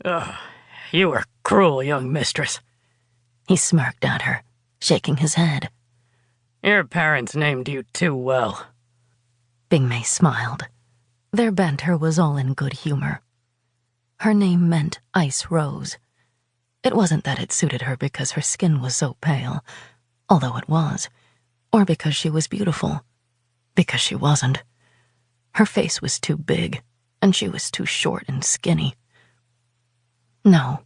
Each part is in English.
Ugh, you are cruel, young mistress. He smirked at her, shaking his head. Your parents named you too well. Bingmei smiled. Their banter was all in good humor. Her name meant Ice Rose. It wasn't that it suited her because her skin was so pale, although it was, or because she was beautiful, because she wasn't. Her face was too big, and she was too short and skinny. No,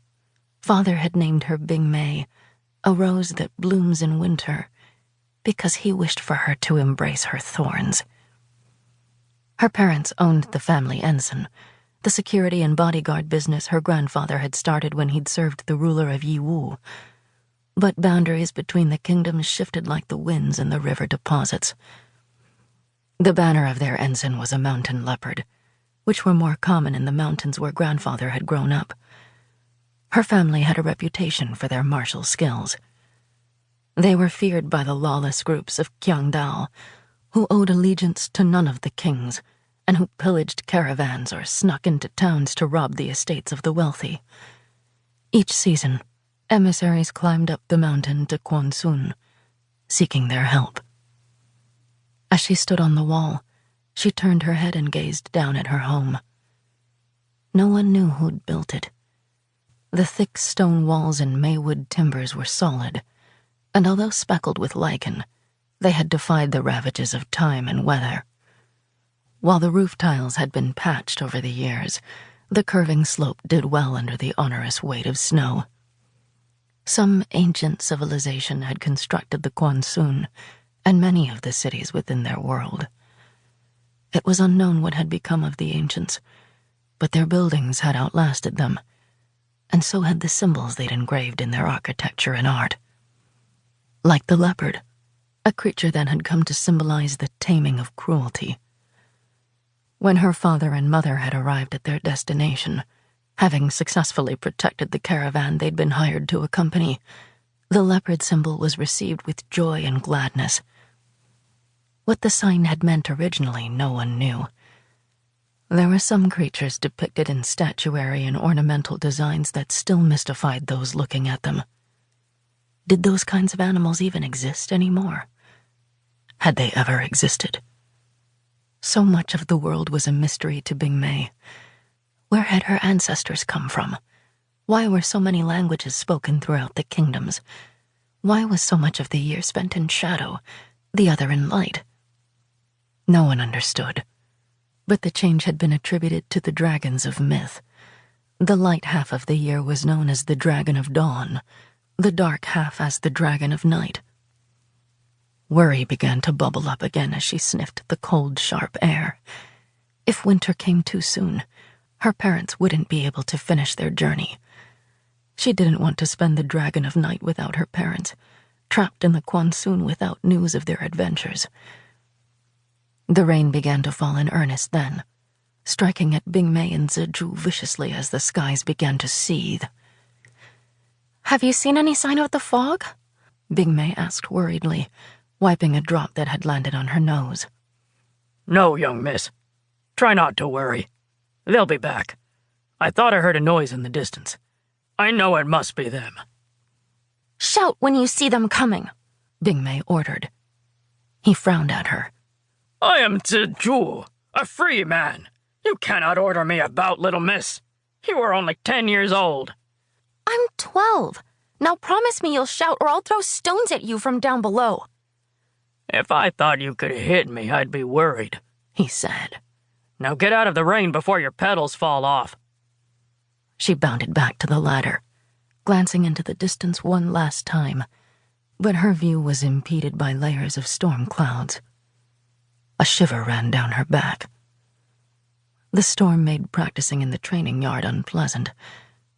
Father had named her Bingmei, a rose that blooms in winter, because he wished for her to embrace her thorns. Her parents owned the family ensign, the security and bodyguard business her grandfather had started when he'd served the ruler of Yiwu. But boundaries between the kingdoms shifted like the winds in the river deposits. The banner of their ensign was a mountain leopard, which were more common in the mountains where grandfather had grown up. Her family had a reputation for their martial skills. They were feared by the lawless groups of Qiangdao, who owed allegiance to none of the kings, and who pillaged caravans or snuck into towns to rob the estates of the wealthy. Each season, emissaries climbed up the mountain to Quansun, seeking their help. As she stood on the wall, she turned her head and gazed down at her home. No one knew who'd built it. The thick stone walls and maywood timbers were solid, and although speckled with lichen, they had defied the ravages of time and weather. While the roof tiles had been patched over the years, the curving slope did well under the onerous weight of snow. Some ancient civilization had constructed the Quansun and many of the cities within their world. It was unknown what had become of the ancients, but their buildings had outlasted them, and so had the symbols they'd engraved in their architecture and art. Like the leopard, a creature that had come to symbolize the taming of cruelty. When her father and mother had arrived at their destination, having successfully protected the caravan they'd been hired to accompany, the leopard symbol was received with joy and gladness. What the sign had meant originally, no one knew. There were some creatures depicted in statuary and ornamental designs that still mystified those looking at them. Did those kinds of animals even exist anymore? Had they ever existed? So much of the world was a mystery to Bingmei. Where had her ancestors come from? Why were so many languages spoken throughout the kingdoms? Why was so much of the year spent in shadow, the other in light? No one understood. But the change had been attributed to the dragons of myth. The light half of the year was known as the Dragon of Dawn, the dark half as the Dragon of Night. Worry began to bubble up again as she sniffed the cold, sharp air. If winter came too soon, her parents wouldn't be able to finish their journey. She didn't want to spend the Dragon of Night without her parents, trapped in the Quansun without news of their adventures. The rain began to fall in earnest then, striking at Bingmei and Zizhu viciously as the skies began to seethe. "Have you seen any sign of the fog?" Bingmei asked worriedly, wiping a drop that had landed on her nose. No, young miss. Try not to worry. They'll be back. I thought I heard a noise in the distance. I know it must be them. "Shout when you see them coming," Bingmei ordered. He frowned at her. I am Zizhu, a free man. You cannot order me about, little miss. You are only 10 years old. "I'm 12. Now promise me you'll shout or I'll throw stones at you from down below." If I thought you could hit me, I'd be worried, he said. Now get out of the rain before your petals fall off. She bounded back to the ladder, glancing into the distance one last time, but her view was impeded by layers of storm clouds. A shiver ran down her back. The storm made practicing in the training yard unpleasant,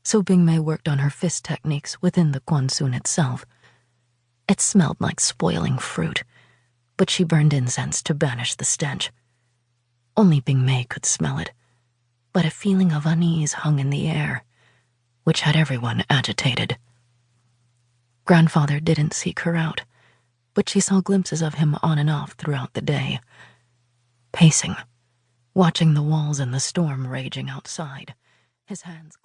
so Bingmei worked on her fist techniques within the Quansun itself. It smelled like spoiling fruit, but she burned incense to banish the stench. Only Bingmei could smell it, but a feeling of unease hung in the air, which had everyone agitated. Grandfather didn't seek her out, but she saw glimpses of him on and off throughout the day, pacing, watching the walls and the storm raging outside, his hands